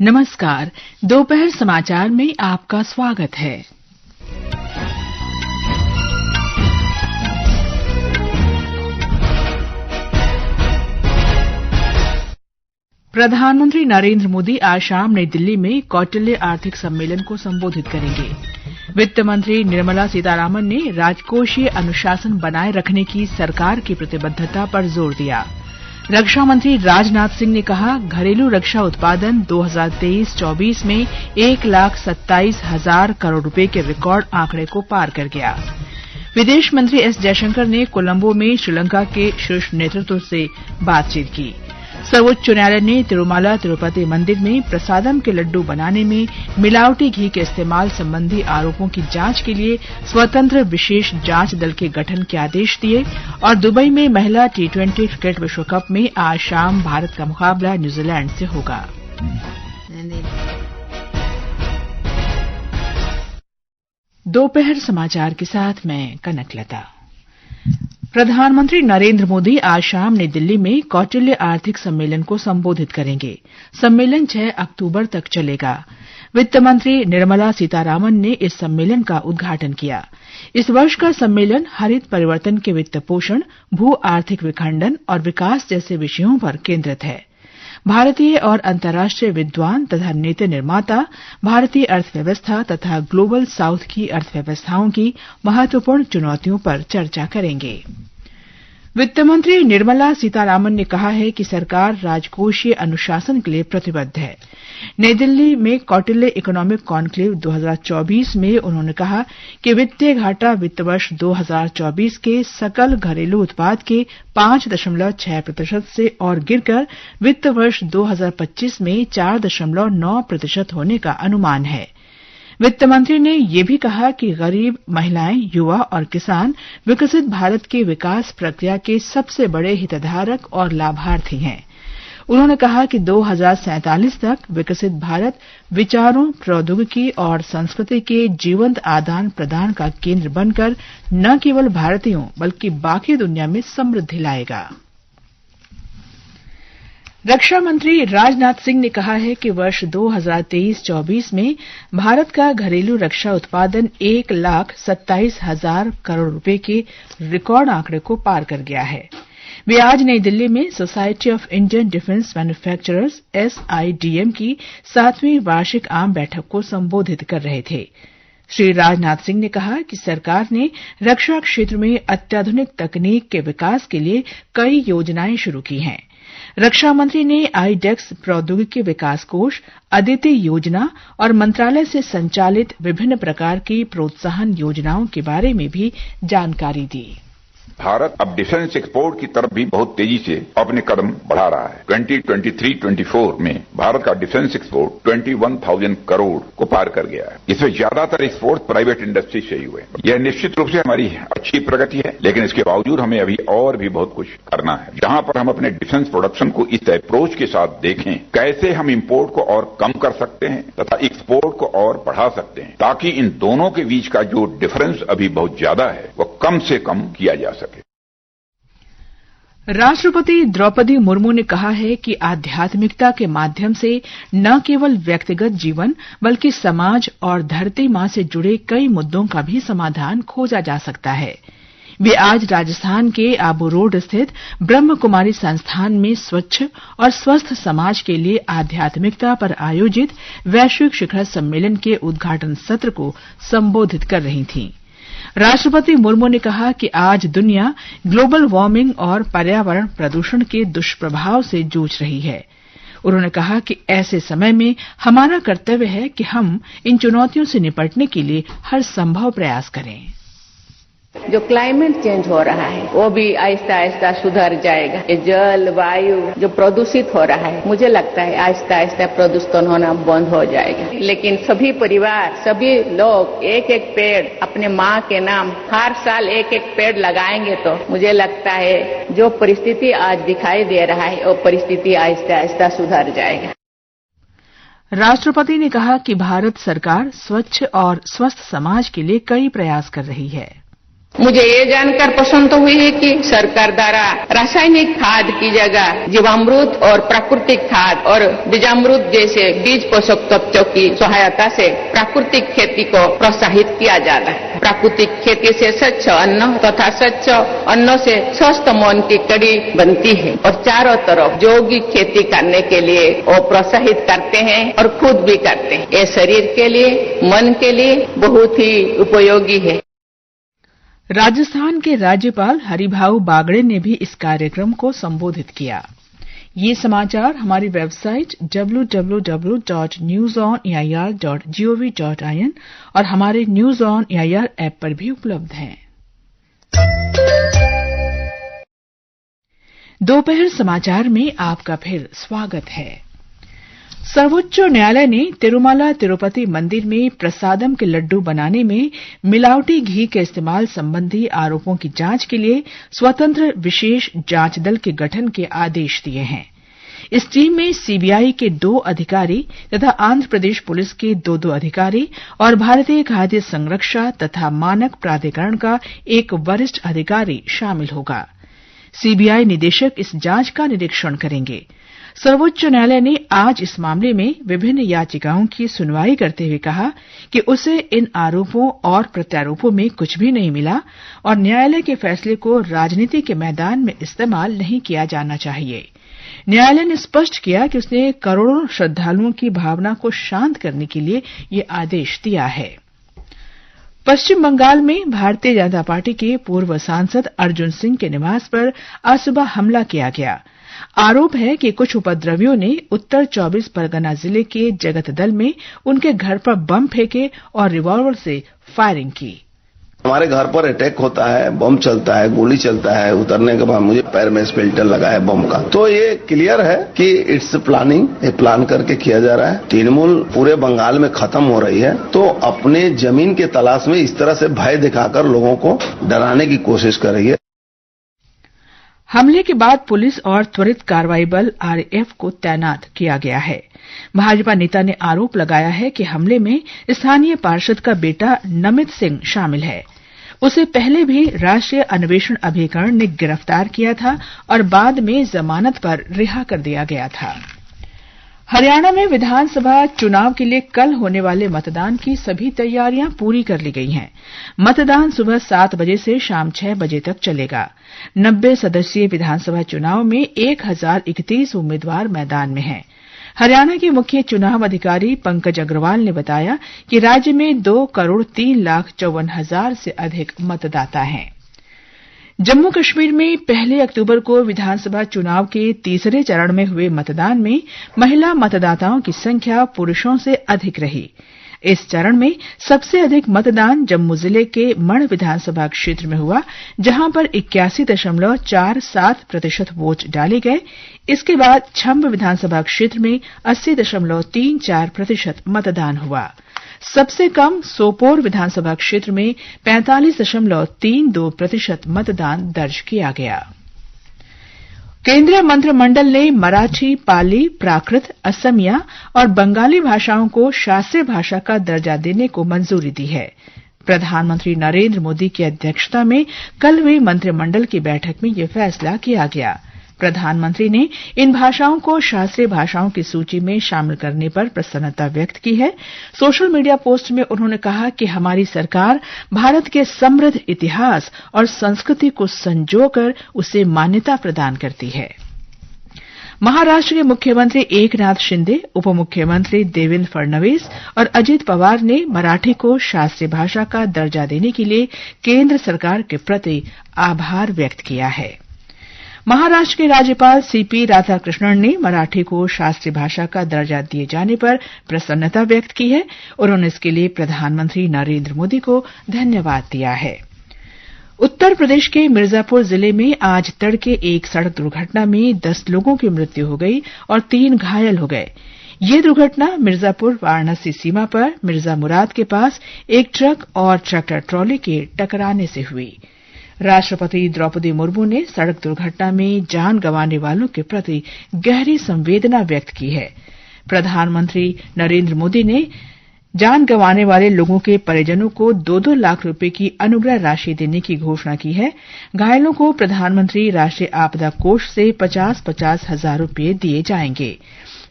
नमस्कार। दोपहर समाचार में आपका स्वागत है। प्रधानमंत्री नरेंद्र मोदी आज शाम नई दिल्ली में कौटिल्य आर्थिक सम्मेलन को संबोधित करेंगे। वित्त मंत्री निर्मला सीतारामन ने राजकोषीय अनुशासन बनाए रखने की सरकार की प्रतिबद्धता पर जोर दिया। रक्षा मंत्री राजनाथ सिंह ने कहा, घरेलू रक्षा उत्पादन 2023-24 में 1,27,000 करोड़ रुपए के रिकॉर्ड आंकड़े को पार कर गया। विदेश मंत्री एस जयशंकर ने कोलंबो में श्रीलंका के शीर्ष नेतृत्व से बातचीत की। सर्वोच्च न्यायालय ने तिरुमाला तिरुपति मंदिर में प्रसादम के लड्डू बनाने में मिलावटी घी के इस्तेमाल संबंधी आरोपों की जांच के लिए स्वतंत्र विशेष जांच दल के गठन के आदेश दिए और दुबई में महिला T20 क्रिकेट विश्व कप में आज शाम भारत का मुकाबला न्यूजीलैंड से होगा। दोपहर समाचार के साथ मैं कनकलता। प्रधानमंत्री नरेंद्र मोदी आज शाम नई दिल्ली में कौटिल्य आर्थिक सम्मेलन को संबोधित करेंगे। सम्मेलन 6 अक्टूबर तक चलेगा। वित्त मंत्री निर्मला सीतारामन ने इस सम्मेलन का उद्घाटन किया। इस वर्ष का सम्मेलन हरित परिवर्तन के वित्त पोषण, भू आर्थिक विखंडन और विकास जैसे विषयों पर केंद्रित है। भारतीय और अंतर्राष्ट्रीय विद्वान तथा नीति निर्माता भारतीय अर्थव्यवस्था तथा ग्लोबल साउथ की अर्थव्यवस्थाओं की महत्वपूर्ण चुनौतियों पर चर्चा करेंगे। वित्त मंत्री निर्मला सीतारामन ने कहा है कि सरकार राजकोषीय अनुशासन के लिए प्रतिबद्ध है। नई दिल्ली में कौटिल्य इकोनॉमिक कॉन्क्लेव 2024 में उन्होंने कहा कि वित्तीय घाटा वित्त वर्ष 2024 के सकल घरेलू उत्पाद के 5.6% से और गिरकर वित्त वर्ष 2025 में 4.9% होने का अनुमान है। वित्त मंत्री ने यह भी कहा कि गरीब, महिलाएं, युवा और किसान विकसित भारत की विकास प्रक्रिया के सबसे बड़े हितधारक और लाभार्थी हैं। उन्होंने कहा कि 2047 तक विकसित भारत विचारों, प्रौद्योगिकी और संस्कृति के जीवंत आदान प्रदान का केंद्र बनकर न केवल भारतीयों बल्कि बाकी दुनिया में समृद्धि लाएगा। रक्षा मंत्री राजनाथ सिंह ने कहा है कि वर्ष 2023-24 में भारत का घरेलू रक्षा उत्पादन 1,27,000 करोड़ रुपए के रिकॉर्ड आंकड़े को पार कर गया है। वे आज नई दिल्ली में society of Indian defence manufacturers SIDM की 7वीं वार्षिक आम बैठक को संबोधित कर रहे थे। श्री राजनाथ सिंह ने कहा कि सरकार ने रक्षा क्षेत्र में अत्याधुनिक तकनीक के विकास के लिए कई योजनाएं शुरू की हैं। रक्षा मंत्री ने IDEX प्रौद्योगिकी विकास कोष, अदिति योजना और मंत्रालय से संचालित विभिन्न प्रकार की प्रोत्साहन योजनाओं के बारे में भी जानकारी दी। भारत अब डिफेंस एक्सपोर्ट की तरफ भी बहुत तेजी से अपने कदम बढ़ा रहा है। 2023-24 में भारत का डिफेंस एक्सपोर्ट 21,000 करोड़ को पार कर गया है। इसमें ज्यादातर एक्सपोर्ट प्राइवेट इंडस्ट्री से ही हुए। यह निश्चित रूप से हमारी अच्छी प्रगति है, लेकिन इसके बावजूद हमें अभी और भी बहुत कुछ करना है। जहां पर हम अपने डिफेंस प्रोडक्शन को इस अप्रोच के साथ देखें, कैसे हम इम्पोर्ट को और कम कर सकते हैं तथा एक्सपोर्ट को और बढ़ा सकते हैं, ताकि इन दोनों के बीच का जो डिफरेंस अभी बहुत ज्यादा है वो कम से कम किया जा सके। राष्ट्रपति द्रौपदी मुर्मू ने कहा है कि आध्यात्मिकता के माध्यम से न केवल व्यक्तिगत जीवन बल्कि समाज और धरती मां से जुड़े कई मुद्दों का भी समाधान खोजा जा सकता है। वे आज राजस्थान के आबू रोड स्थित ब्रह्म कुमारी संस्थान में स्वच्छ और स्वस्थ समाज के लिए आध्यात्मिकता पर आयोजित वैश्विक शिखर सम्मेलन के उद्घाटन सत्र को संबोधित कर रही थीं। राष्ट्रपति मुर्मू ने कहा कि आज दुनिया ग्लोबल वार्मिंग और पर्यावरण प्रदूषण के दुष्प्रभाव से जूझ रही है। उन्होंने कहा कि ऐसे समय में हमारा कर्तव्य है कि हम इन चुनौतियों से निपटने के लिए हर संभव प्रयास करें। जो क्लाइमेट चेंज हो रहा है वो भी आहिस्ता आहिस्ता सुधर जाएगा। ये जल, वायु जो प्रदूषित हो रहा है, मुझे लगता है आहिस्ता आहिस्ता प्रदूषण होना बंद हो जाएगा। लेकिन सभी परिवार, सभी लोग एक एक पेड़ अपने माँ के नाम हर साल एक एक पेड़ लगाएंगे तो मुझे लगता है जो परिस्थिति आज दिखाई दे रहा है वो परिस्थिति आहिस्ता आहिस्ता सुधर जाएगा। राष्ट्रपति ने कहा कि भारत सरकार स्वच्छ और स्वस्थ समाज के लिए कई प्रयास कर रही है। मुझे ये जानकर प्रसन्नता हुई है कि सरकार द्वारा रासायनिक खाद की जगह जीवामृत और प्राकृतिक खाद और बीजामृत जैसे बीज पोषक तत्वों की सहायता से प्राकृतिक खेती को प्रोत्साहित किया जाता है। प्राकृतिक खेती से स्वच्छ अन्न तथा स्वच्छ अन्न से स्वस्थ मन की कड़ी बनती है और चारों तरफ जैविक खेती करने के लिए वो प्रोत्साहित करते हैं और खुद भी करते हैं। ये शरीर के लिए, मन के लिए बहुत ही उपयोगी है। राजस्थान के राज्यपाल हरिभाऊ बागड़े ने भी इस कार्यक्रम को संबोधित किया। ये समाचार हमारी वेबसाइट www.newsonair.gov.in और हमारे न्यूज ऑन एआईआर ऐप पर भी उपलब्ध हैं। दोपहर समाचार में आपका फिर स्वागत है। सर्वोच्च न्यायालय ने तिरुमला तिरुपति मंदिर में प्रसादम के लड्डू बनाने में मिलावटी घी के इस्तेमाल संबंधी आरोपों की जांच के लिए स्वतंत्र विशेष जांच दल के गठन के आदेश दिए हैं। इस टीम में सीबीआई के 2 अधिकारी तथा आंध्र प्रदेश पुलिस के 2 अधिकारी और भारतीय खाद्य संरक्षा तथा मानक प्राधिकरण का एक वरिष्ठ अधिकारी शामिल होगा। सीबीआई निदेशक इस जांच का निरीक्षण करेंगे। सर्वोच्च न्यायालय ने आज इस मामले में विभिन्न याचिकाओं की सुनवाई करते हुए कहा कि उसे इन आरोपों और प्रत्यारोपों में कुछ भी नहीं मिला और न्यायालय के फैसले को राजनीति के मैदान में इस्तेमाल नहीं किया जाना चाहिए। न्यायालय ने स्पष्ट किया कि उसने करोड़ों श्रद्धालुओं की भावना को शांत करने के लिए ये आदेश दिया है। पश्चिम बंगाल में भारतीय जनता पार्टी के पूर्व सांसद अर्जुन सिंह के निवास पर आज सुबह हमला किया गया। आरोप है कि कुछ उपद्रवियों ने उत्तर 24 परगना जिले के जगतदल में उनके घर पर बम फेंके और रिवॉल्वर से फायरिंग की। हमारे घर पर अटैक होता है, बम चलता है, गोली चलता है, उतरने के बाद मुझे पैर में स्पेल्टर लगा है बम का। तो ये क्लियर है कि इट्स प्लानिंग, ये प्लान करके किया जा रहा है। तृणमूल पूरे बंगाल में खत्म हो रही है, तो अपने जमीन के तलाश में इस तरह से भय दिखाकर लोगों को डराने की कोशिश कर रही है। हमले के बाद पुलिस और त्वरित कार्रवाई बल आरएएफ को तैनात किया गया है। भाजपा नेता ने आरोप लगाया है कि हमले में स्थानीय पार्षद का बेटा नमित सिंह शामिल है। उसे पहले भी राष्ट्रीय अन्वेषण अभिकरण ने गिरफ्तार किया था और बाद में जमानत पर रिहा कर दिया गया था। हरियाणा में विधानसभा चुनाव के लिए कल होने वाले मतदान की सभी तैयारियां पूरी कर ली गई हैं। मतदान सुबह 7 बजे से शाम 6 बजे तक चलेगा। 90 सदस्यीय विधानसभा चुनाव में 1031 उम्मीदवार मैदान में हैं। हरियाणा के मुख्य चुनाव अधिकारी पंकज अग्रवाल ने बताया कि राज्य में 2,03,54,000 से अधिक मतदाता हैं। जम्मू कश्मीर में 1 अक्टूबर को विधानसभा चुनाव के तीसरे चरण में हुए मतदान में महिला मतदाताओं की संख्या पुरुषों से अधिक रही। इस चरण में सबसे अधिक मतदान जम्मू जिले के मढ़ विधानसभा क्षेत्र में हुआ, जहां पर 81.47% वोट डाले गए। इसके बाद छम्ब विधानसभा क्षेत्र में 80.34% मतदान हुआ। सबसे कम सोपोर विधानसभा क्षेत्र में 45.32% मतदान दर्ज किया गया। केंद्रीय मंत्रिमंडल ने मराठी, पाली, प्राकृत, असमिया और बंगाली भाषाओं को शास्त्रीय भाषा का दर्जा देने को मंजूरी दी है। प्रधानमंत्री नरेंद्र मोदी की अध्यक्षता में कल हुई मंत्रिमंडल की बैठक में यह फैसला किया गया। प्रधानमंत्री ने इन भाषाओं को शास्त्रीय भाषाओं की सूची में शामिल करने पर प्रसन्नता व्यक्त की है। सोशल मीडिया पोस्ट में उन्होंने कहा कि हमारी सरकार भारत के समृद्ध इतिहास और संस्कृति को संजोकर उसे मान्यता प्रदान करती है। महाराष्ट्र के मुख्यमंत्री एकनाथ शिंदे, उप मुख्यमंत्री देवेंद्र फडणवीस और अजित पवार ने मराठी को शास्त्रीय भाषा का दर्जा देने के लिए केंद्र सरकार के प्रति आभार व्यक्त किया है। महाराष्ट्र के राज्यपाल सीपी राधाकृष्णन ने मराठी को शास्त्रीय भाषा का दर्जा दिए जाने पर प्रसन्नता व्यक्त की है। उन्होंने इसके लिए प्रधानमंत्री नरेंद्र मोदी को धन्यवाद दिया है। उत्तर प्रदेश के मिर्जापुर जिले में आज तड़के एक सड़क दुर्घटना में 10 लोगों की मृत्यु हो गई और 3 घायल हो गए। ये दुर्घटना मिर्जापुर वाराणसी सीमा पर मिर्जा मुराद के पास एक ट्रक और ट्रैक्टर ट्रॉली के टकराने से हुई। राष्ट्रपति द्रौपदी मुर्मू ने सड़क दुर्घटना में जान गंवाने वालों के प्रति गहरी संवेदना व्यक्त की है। प्रधानमंत्री नरेंद्र मोदी ने जान गंवाने वाले लोगों के परिजनों को 2-2 लाख रुपए की अनुग्रह राशि देने की घोषणा की है। घायलों को प्रधानमंत्री राष्ट्रीय आपदा कोष से 50-50 हजार रुपए दिए जाएंगे।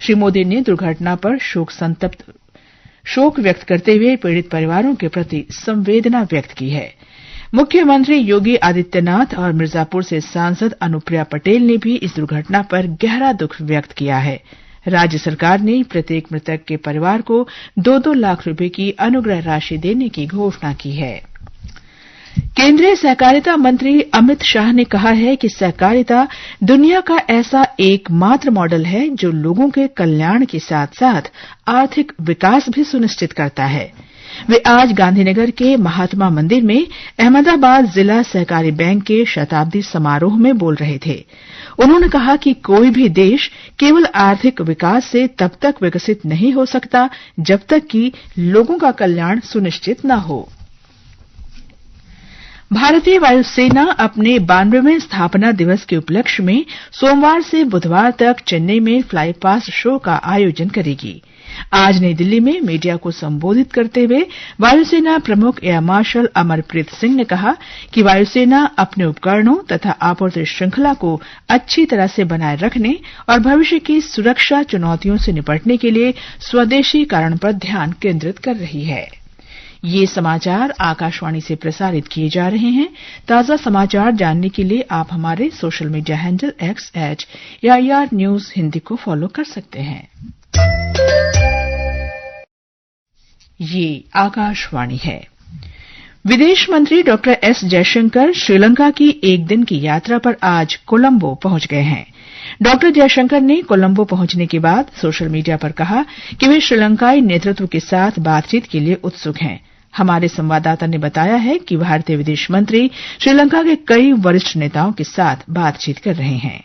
श्री मोदी ने दुर्घटना पर शोक व्यक्त करते हुए पीड़ित परिवारों के प्रति संवेदना व्यक्त की है। मुख्यमंत्री योगी आदित्यनाथ और मिर्जापुर से सांसद अनुप्रिया पटेल ने भी इस दुर्घटना पर गहरा दुख व्यक्त किया है। राज्य सरकार ने प्रत्येक मृतक के परिवार को 2-2 लाख रुपए की अनुग्रह राशि देने की घोषणा की है। केंद्रीय सहकारिता मंत्री अमित शाह ने कहा है कि सहकारिता दुनिया का ऐसा एकमात्र मॉडल है जो लोगों के कल्याण के साथ साथ आर्थिक विकास भी सुनिश्चित करता है। वे आज गांधीनगर के महात्मा मंदिर में अहमदाबाद जिला सहकारी बैंक के शताब्दी समारोह में बोल रहे थे। उन्होंने कहा कि कोई भी देश केवल आर्थिक विकास से तब तक विकसित नहीं हो सकता जब तक कि लोगों का कल्याण सुनिश्चित न हो। भारतीय वायुसेना अपने 92वें स्थापना दिवस के उपलक्ष्य में सोमवार से बुधवार तक चेन्नई में फ्लाई पास्ट शो का आयोजन करेगी। आज नई दिल्ली में मीडिया को संबोधित करते हुए वायुसेना प्रमुख एयर मार्शल अमरप्रीत सिंह ने कहा कि वायुसेना अपने उपकरणों तथा आपूर्ति श्रृंखला को अच्छी तरह से बनाए रखने और भविष्य की सुरक्षा चुनौतियों से निपटने के लिए स्वदेशीकरण पर ध्यान केंद्रित कर रही है। ये समाचार आकाशवाणी से प्रसारित किए जा रहे हैं। ताजा समाचार जानने के लिए आप हमारे social media handle @AIR news Hindi को फॉलो कर सकते हैं। ये आकाशवाणी है। विदेश मंत्री डॉ एस जयशंकर श्रीलंका की एक दिन की यात्रा पर आज कोलंबो पहुंच गए हैं। डॉ जयशंकर ने कोलंबो पहुंचने के बाद सोशल मीडिया पर कहा कि वे श्रीलंकाई नेतृत्व के साथ बातचीत के लिए उत्सुक हैं। हमारे संवाददाता ने बताया है कि भारतीय विदेश मंत्री श्रीलंका के कई वरिष्ठ नेताओं के साथ बातचीत कर रहे हैं।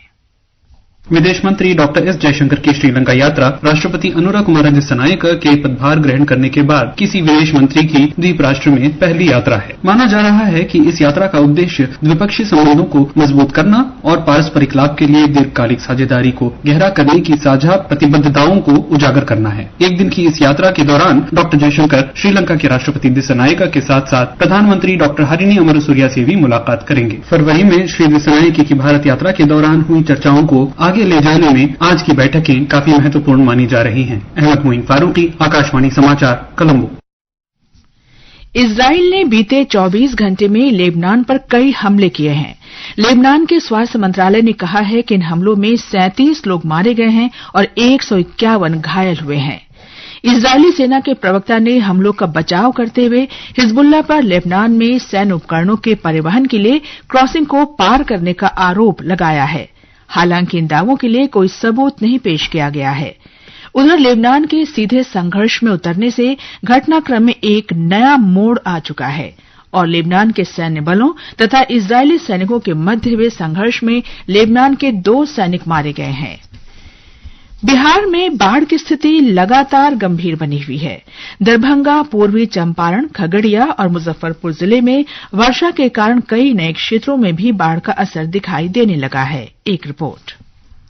विदेश मंत्री डॉक्टर एस जयशंकर की श्रीलंका यात्रा राष्ट्रपति अनुरा कुमार दिसानायक के पदभार ग्रहण करने के बाद किसी विदेश मंत्री की द्वीप राष्ट्र में पहली यात्रा है। माना जा रहा है कि इस यात्रा का उद्देश्य द्विपक्षीय संबंधों को मजबूत करना और पारस्परिक लाभ के लिए दीर्घकालिक साझेदारी को गहरा करने की साझा प्रतिबद्धताओं को उजागर करना है। एक दिन की इस यात्रा के दौरान डॉक्टर जयशंकर श्रीलंका के राष्ट्रपति दिसानायक के साथ साथ प्रधानमंत्री डॉक्टर हरिनी अमरसूरिया से भी मुलाकात करेंगे। फरवरी में श्री दिसानायक की भारत यात्रा के दौरान हुई चर्चाओं को आगे ले जाने में आज की बैठकें काफी महत्वपूर्ण मानी जा रही हैं। अहमद मोइन फारूकी, आकाशवाणी समाचार, कोलंबो। इजराइल ने बीते 24 घंटे में लेबनान पर कई हमले किए हैं। लेबनान के स्वास्थ्य मंत्रालय ने कहा है कि इन हमलों में 37 लोग मारे गए हैं और 151 घायल हुए हैं। इजरायली सेना के प्रवक्ता ने हमलों का बचाव करते हुए हिजबुल्लाह पर लेबनान में सैन्य उपकरणों के परिवहन के लिए क्रॉसिंग को पार करने का आरोप लगाया है। हालांकि इन दावों के लिए कोई सबूत नहीं पेश किया गया है। उधर लेबनान के सीधे संघर्ष में उतरने से घटनाक्रम में एक नया मोड़ आ चुका है और लेबनान के सैन्य बलों तथा इजरायली सैनिकों के मध्य हुए संघर्ष में लेबनान के 2 सैनिक मारे गए हैं। बिहार में बाढ़ की स्थिति लगातार गंभीर बनी हुई है। दरभंगा, पूर्वी चंपारण, खगड़िया और मुजफ्फरपुर जिले में वर्षा के कारण कई नए क्षेत्रों में भी बाढ़ का असर दिखाई देने लगा है। एक रिपोर्ट।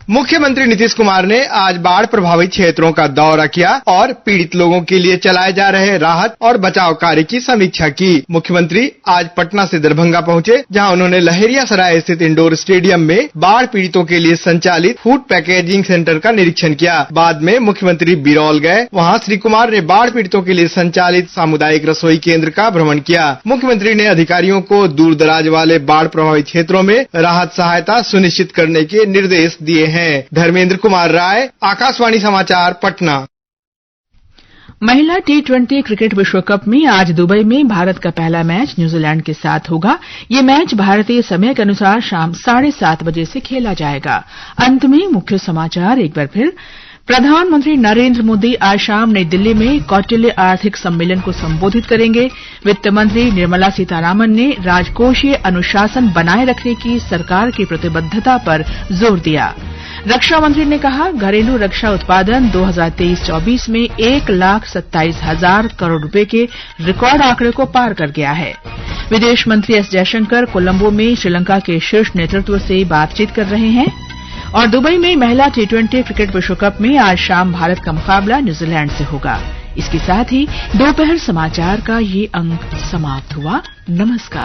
मुख्यमंत्री नीतीश कुमार ने आज बाढ़ प्रभावित क्षेत्रों का दौरा किया और पीड़ित लोगों के लिए चलाए जा रहे राहत और बचाव कार्य की समीक्षा की। मुख्यमंत्री आज पटना से दरभंगा पहुंचे, जहां उन्होंने लहेरियासराय स्थित इंडोर स्टेडियम में बाढ़ पीड़ितों के लिए संचालित फूड पैकेजिंग सेंटर का निरीक्षण किया। बाद में मुख्यमंत्री बिरौल गए, वहां श्री कुमार ने बाढ़ पीड़ितों के लिए संचालित सामुदायिक रसोई केंद्र का भ्रमण किया। मुख्यमंत्री ने अधिकारियों को दूर दराज वाले बाढ़ प्रभावित क्षेत्रों में राहत सहायता सुनिश्चित करने के निर्देश दिए हैं। धर्मेंद्र कुमार राय, आकाशवाणी समाचार, पटना। महिला T20 क्रिकेट विश्व कप में आज दुबई में भारत का पहला मैच न्यूजीलैंड के साथ होगा। ये मैच भारतीय समय के अनुसार शाम 7:30 बजे से खेला जाएगा। अंत में मुख्य समाचार एक बार फिर। प्रधानमंत्री नरेंद्र मोदी आज शाम नई दिल्ली में कौटिल्य आर्थिक सम्मेलन को संबोधित करेंगे। वित्त मंत्री निर्मला सीतारामन ने राजकोषीय अनुशासन बनाए रखने की सरकार की प्रतिबद्धता पर जोर दिया। रक्षा मंत्री ने कहा, घरेलू रक्षा उत्पादन 2023-24 में 1,27,000 करोड़ रुपए के रिकॉर्ड आंकड़े को पार कर गया है। विदेश मंत्री एस जयशंकर कोलंबो में श्रीलंका के शीर्ष नेतृत्व से बातचीत कर रहे हैं और दुबई में महिला T20 क्रिकेट विश्व कप में आज शाम भारत का मुकाबला न्यूजीलैंड से होगा। इसके साथ ही दोपहर समाचार का ये अंक समाप्त हुआ। नमस्कार।